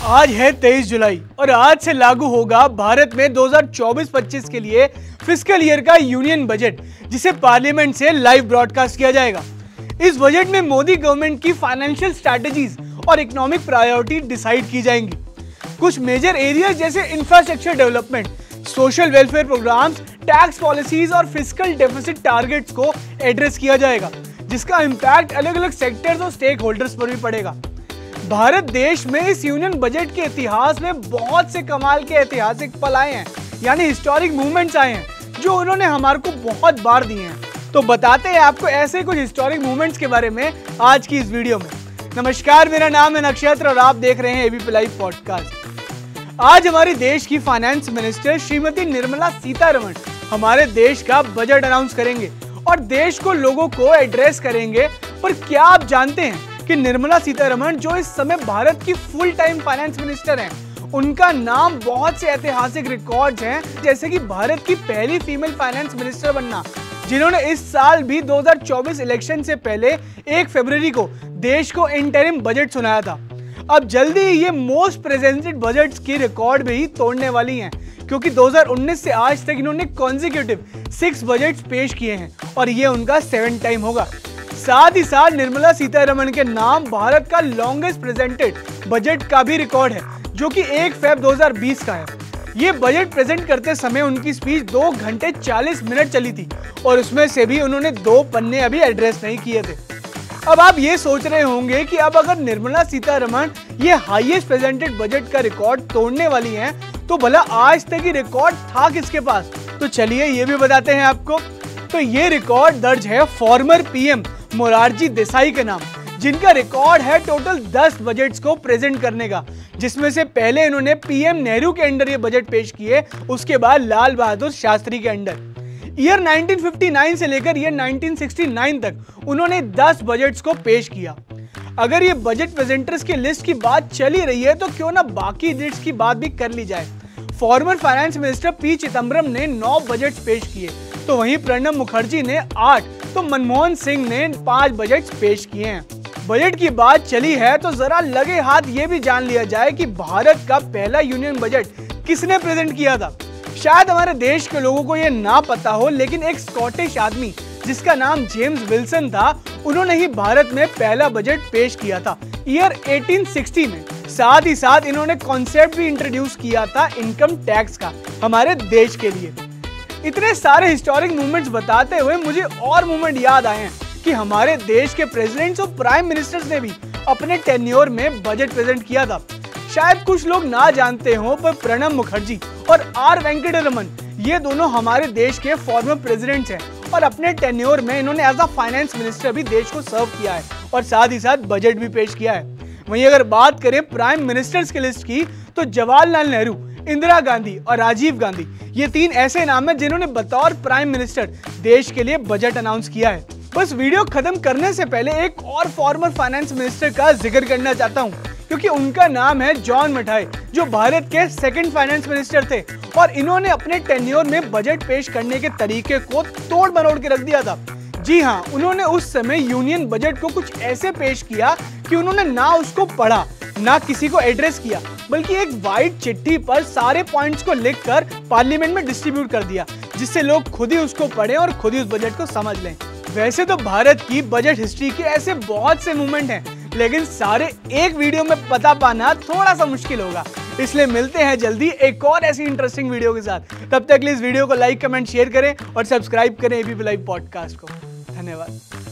आज है 23 जुलाई और आज से लागू होगा भारत में 2024-25 के लिए फिस्कल ईयर का यूनियन बजट, जिसे पार्लियामेंट से लाइव ब्रॉडकास्ट किया जाएगा। इस बजट में मोदी गवर्नमेंट की फाइनेंशियल स्ट्रैटेजीज और इकोनॉमिक प्रायोरिटी डिसाइड की जाएंगी। कुछ मेजर एरियाज जैसे infrastructure development, social welfare programmes, tax policies और फिस्कल डेफिसिट टारगेट्स को एड्रेस किया जाएगा, जिसका इम्पैक्ट अलग अलग सेक्टर्स और स्टेक होल्डर्स पर भी पड़ेगा। भारत देश में इस यूनियन बजट के इतिहास में बहुत से कमाल के ऐतिहासिक पल आए हैं, यानी हिस्टोरिक मूवमेंट्स आए हैं, जो उन्होंने हमारे को बहुत बार दिए हैं। तो बताते हैं आपको ऐसे कुछ हिस्टोरिक मूवमेंट्स के बारे में आज की इस वीडियो में। नमस्कार, मेरा नाम है नक्षत्र और आप देख रहे हैं एबीपी लाइव पॉडकास्ट। आज हमारे देश की फाइनेंस मिनिस्टर श्रीमती निर्मला सीतारमण हमारे देश का बजट अनाउंस करेंगे और देश को लोगों को एड्रेस करेंगे। पर क्या आप जानते हैं कि निर्मला सीतारमण, जो इस समय भारत की फुल टाइम फाइनेंस मिनिस्टर हैं, उनका नाम बहुत से ऐतिहासिक रिकॉर्ड्स हैं, जैसे कि भारत की पहली फीमेल फाइनेंस मिनिस्टर बनना, जिन्होंने इस साल भी 2024 इलेक्शन से पहले 1 फरवरी को देश को इंटरिम बजट सुनाया था। अब जल्दी ही ये मोस्ट प्रेजेंटेड बजट्स की रिकॉर्ड भी तोड़ने वाली हैं, क्योंकि 2019 से आज तक इन्होंने कॉन्जिक्यूटिव 6 बजट्स पेश किए हैं और ये उनका 7th टाइम होगा। साथ ही साथ निर्मला सीतारमण के नाम भारत का लॉन्गेस्ट प्रेजेंटेड बजट का भी रिकॉर्ड है, जो कि 1 फरवरी 2020 का है। ये बजट प्रेजेंट करते समय उनकी स्पीच 2 घंटे 40 मिनट चली थी और उसमें से भी उन्होंने 2 पन्ने अभी एड्रेस नहीं किए थे। अब आप ये सोच रहे होंगे कि अब अगर निर्मला सीतारमण ये हाईएस्ट प्रेजेंटेड बजट का रिकॉर्ड तोड़ने वाली हैं, तो भला आज तक ये रिकॉर्ड था किसके पास? तो चलिए ये भी बताते हैं आपको। तो ये रिकॉर्ड दर्ज है फॉर्मर पीएम मोरारजी देसाई के नाम, जिनका रिकॉर्ड है टोटल 10 बजट्स को प्रेजेंट करने का, जिसमें से पहले इन्होंने पीएम नेहरू के अंडर ये बजट पेश किए, उसके बाद लाल बहादुर शास्त्री के अंडर। ईयर 1959 से लेकर ईयर 1969 तक उन्होंने 10 बजट्स को पेश किया। अगर ये बजट प्रेजेंटर्स की लिस्ट की बात चली रही है, तो क्यों ना बाकी लिस्ट की बात भी कर ली जाए। Former finance minister P Chidambaram ने 9 बजट्स पेश किए, तो वहीं प्रणब मुखर्जी ने 8, तो मनमोहन सिंह ने 5 बजट्स पेश किए हैं। बजट की बात चली है तो जरा लगे हाथ ये भी जान लिया जाए कि भारत का पहला यूनियन बजट किसने प्रेजेंट किया था। शायद हमारे देश के लोगों को ये ना पता हो, लेकिन एक स्कॉटिश आदमी जिसका नाम जेम्स विल्सन था, उन्होंने ही भारत में पहला बजट पेश किया था ईयर 1860 में। साथ ही साथ इन्होंने कॉन्सेप्ट भी इंट्रोड्यूस किया था इनकम टैक्स का हमारे देश के लिए। इतने सारे हिस्टोरिक मूवमेंट्स बताते हुए मुझे और मूवमेंट याद आए हैं कि हमारे देश के प्रेसिडेंट्स और प्राइम मिनिस्टर्स ने भी अपने टेन्योर में बजट प्रेजेंट किया था। शायद कुछ लोग ना जानते हो, पर प्रणब मुखर्जी और आर वेंकटरमन, ये दोनों हमारे देश के फॉर्मर प्रेसिडेंट्स हैं और अपने टेन्योर में इन्होंने एज अ फाइनेंस मिनिस्टर भी देश को सर्व किया है और साथ ही साथ बजट भी पेश किया है। वहीं अगर बात करें प्राइम मिनिस्टर्स की लिस्ट की, तो जवाहरलाल नेहरू, इंदिरा गांधी और राजीव गांधी, ये 3 ऐसे नाम हैं जिन्होंने बतौर प्राइम मिनिस्टर देश के लिए बजट अनाउंस किया है। बस वीडियो खत्म करने से पहले एक और फॉर्मर फाइनेंस मिनिस्टर का जिक्र करना चाहता हूँ, क्योंकि उनका नाम है जॉन मठाई, जो भारत के 2nd फाइनेंस मिनिस्टर थे और इन्होंने अपने टेन्योर में बजट पेश करने के तरीके को तोड़ मरोड़ के रख दिया था। जी हाँ, उन्होंने उस समय यूनियन बजट को कुछ ऐसे पेश किया कि उन्होंने ना उसको पढ़ा, ना किसी को एड्रेस किया, बल्कि एक वाइट चिट्ठी पर सारे पॉइंट्स को लिखकर पार्लियामेंट में डिस्ट्रीब्यूट कर दिया, जिससे लोग खुद ही उसको पढ़ें और खुद ही उस बजट को समझ लें। वैसे तो भारत की बजट हिस्ट्री के ऐसे बहुत से मूवमेंट हैं, लेकिन सारे एक वीडियो में बता पाना थोड़ा सा मुश्किल होगा, इसलिए मिलते हैं जल्दी एक और ऐसी इंटरेस्टिंग वीडियो के साथ। तब तक इस वीडियो को लाइक, कमेंट, शेयर करें और सब्सक्राइब करें एबीपी लाइव पॉडकास्ट को। धन्यवाद।